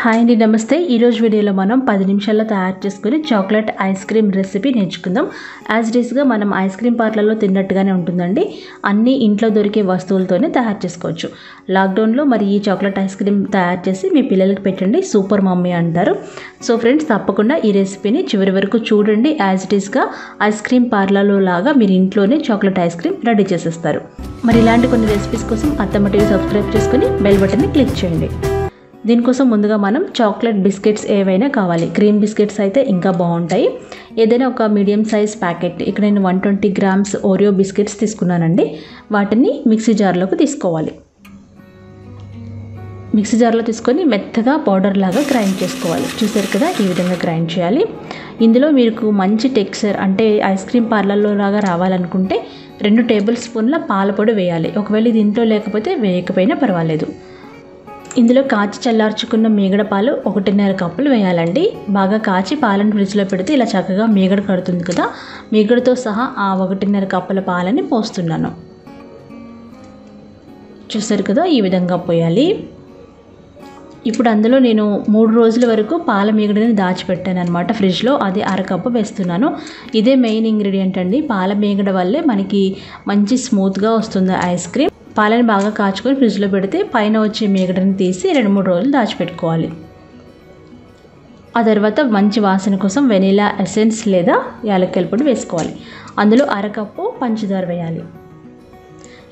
Hi అండి, నమస్తే. ఈరోజు వీడియోలో మనం 10 నిమిషాల్లో తయారు చేసుకుని చాక్లెట్ ఐస్ క్రీమ్ రెసిపీ నేర్చుకుందాం. యాజ్ ఇట్ ఈస్గా మనం ఐస్ క్రీమ్ పార్లర్లో తిన్నట్టుగానే ఉంటుందండి. అన్నీ ఇంట్లో దొరికే వస్తువులతోనే తయారు చేసుకోవచ్చు. లాక్డౌన్లో మరి ఈ చాక్లెట్ ఐస్ క్రీమ్ తయారు చేసి మీ పిల్లలకి పెట్టండి, సూపర్ మమ్మీ అంటారు. సో ఫ్రెండ్స్, తప్పకుండా ఈ రెసిపీని చివరి వరకు చూడండి. యాజ్ ఇట్ ఈస్గా ఐస్ క్రీమ్ పార్లర్లో లాగా మీరు ఇంట్లోనే చాక్లెట్ ఐస్ క్రీమ్ రెడీ చేసేస్తారు. మరి ఇలాంటి కొన్ని రెసిపీస్ కోసం అత్తమ్మ టీవీ సబ్స్క్రైబ్ చేసుకుని బెల్ బటన్ని క్లిక్ చేయండి. దీనికోసం ముందుగా మనం చాక్లెట్ బిస్కెట్స్ ఏవైనా కావాలి. క్రీమ్ బిస్కెట్స్ అయితే ఇంకా బాగుంటాయి. ఏదైనా ఒక మీడియం సైజ్ ప్యాకెట్, ఇక్కడ నేను 120 గ్రామ్స్ ఓరియో బిస్కెట్స్ తీసుకున్నానండి. వాటిని మిక్సీ జార్లోకి తీసుకోవాలి. మిక్సీ జార్లో తీసుకొని మెత్తగా పౌడర్ లాగా గ్రైండ్ చేసుకోవాలి. చూసారు కదా, ఈ విధంగా గ్రైండ్ చేయాలి. ఇందులో మీకు మంచి టెక్స్చర్ అంటే ఐస్ క్రీమ్ పార్లర్లో లాగా రావాలనుకుంటే 2 టేబుల్ స్పూన్ల పాల పొడి వేయాలి. ఒకవేళ ఇది ఇంట్లో లేకపోతే వేయకపోయినా పర్వాలేదు. ఇందులో కాచి చల్లార్చుకున్న మీగడ పాలు 1.5 కప్పులు వేయాలండి. బాగా కాచి పాలను ఫ్రిడ్జ్లో పెడితే ఇలా చక్కగా మీగడ కడుతుంది కదా, మీగడతో సహా ఆ 1.5 కప్పుల పాలని పోస్తున్నాను. చూసారు కదా, ఈ విధంగా పోయాలి. ఇప్పుడు అందులో నేను 3 రోజుల వరకు పాల మీగడని దాచిపెట్టాను అనమాట ఫ్రిడ్జ్లో. అది 1/2 కప్పు వేస్తున్నాను. ఇదే మెయిన్ ఇంగ్రీడియంట్ అండి. పాల మీగడ వల్లే మనకి మంచి స్మూత్గా వస్తుంది ఐస్ క్రీమ్. పాలని బాగా కాచుకొని ఫ్రిడ్జ్లో పెడితే పైన వచ్చే మీగడని తీసి 2-3 రోజులు దాచిపెట్టుకోవాలి. ఆ తర్వాత మంచి వాసన కోసం వెనీలా ఎసెన్స్ లేదా యాలక్కాయల పొడి వేసుకోవాలి. అందులో 1/2 కప్పు పంచదార వేయాలి.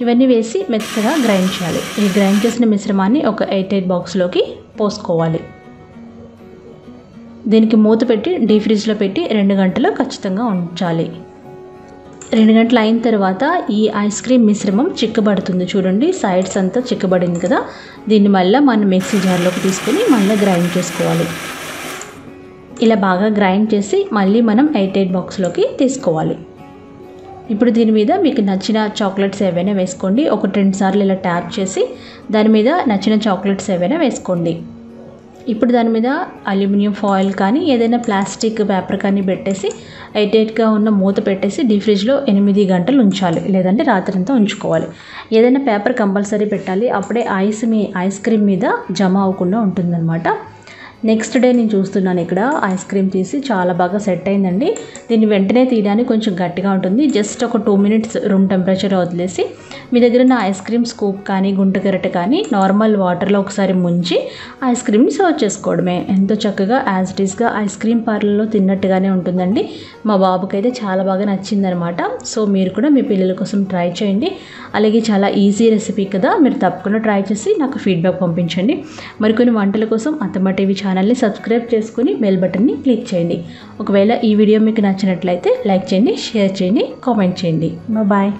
ఇవన్నీ వేసి మెత్తగా గ్రైండ్ చేయాలి. ఈ గ్రైండ్ చేసిన మిశ్రమాన్ని ఒక ఎయిర్ బాక్స్లోకి పోసుకోవాలి. దీనికి మూత పెట్టి డీప్ ఫ్రిడ్జ్లో పెట్టి 2 గంటలు ఖచ్చితంగా ఉంచాలి. 2 గంటలు అయిన తర్వాత ఈ ఐస్ క్రీమ్ మిశ్రమం చిక్కబడుతుంది. చూడండి, సైడ్స్ అంతా చిక్కబడింది కదా. దీన్ని మళ్ళీ మనం మిక్సీ జార్లోకి తీసుకొని మళ్ళీ గ్రైండ్ చేసుకోవాలి. ఇలా బాగా గ్రైండ్ చేసి మళ్ళీ మనం ఎయిర్ బాక్స్లోకి తీసుకోవాలి. ఇప్పుడు దీని మీద మీకు నచ్చిన చాక్లెట్స్ ఏవైనా వేసుకోండి. 1-2 సార్లు ఇలా ట్యాప్ చేసి దాని మీద నచ్చిన చాక్లెట్స్ ఏవైనా వేసుకోండి. ఇప్పుడు దాని మీద అల్యూమినియం ఫాయిల్ కానీ ఏదైనా ప్లాస్టిక్ పేపర్ కానీ పెట్టేసి ఎయిర్టైట్గా ఉన్న మూత పెట్టేసి డీప్ ఫ్రిడ్జ్లో 8 గంటలు ఉంచాలి, లేదంటే రాత్రంతా ఉంచుకోవాలి. ఏదైనా పేపర్ కంపల్సరీ పెట్టాలి, అప్పుడే ఐస్ క్రీమ్ మీద జమ అవ్వకుండా ఉంటుందన్నమాట. నెక్స్ట్ డే నేను చూస్తున్నాను, ఇక్కడ ఐస్ క్రీమ్ తీసి చాలా బాగా సెట్ అయిందండి. దీన్ని వెంటనే తీయడానికి కొంచెం గట్టిగా ఉంటుంది. జస్ట్ ఒక 2 మినిట్స్ రూమ్ టెంపరేచర్ వదిలేసి మీ దగ్గర ఉన్న ఐస్ క్రీమ్ స్కూప్ కానీ గుంట గరిటె కానీ నార్మల్ వాటర్లో ఒకసారి ముంచి ఐస్ క్రీమ్ని సర్వ్ చేసుకోవడమే. ఎంతో చక్కగా యాజ్ ఇట్ ఈస్గా ఐస్ క్రీమ్ పార్లర్లో తిన్నట్టుగానే ఉంటుందండి. మా బాబుకి అయితే చాలా బాగా నచ్చిందనమాట. సో మీరు కూడా మీ పిల్లల కోసం ట్రై చేయండి. అలాగే చాలా ఈజీ రెసిపీ కదా, మీరు తప్పకుండా ట్రై చేసి నాకు ఫీడ్బ్యాక్ పంపించండి. మరికొన్ని వంటల కోసం అత్తమ్మ టీవీ ఛానల్ని సబ్స్క్రైబ్ చేసుకుని బెల్ బటన్ని క్లిక్ చేయండి. ఒకవేళ ఈ వీడియో మీకు నచ్చినట్లయితే లైక్ చేయండి, షేర్ చేయండి, కామెంట్ చేయండి. బాయ్.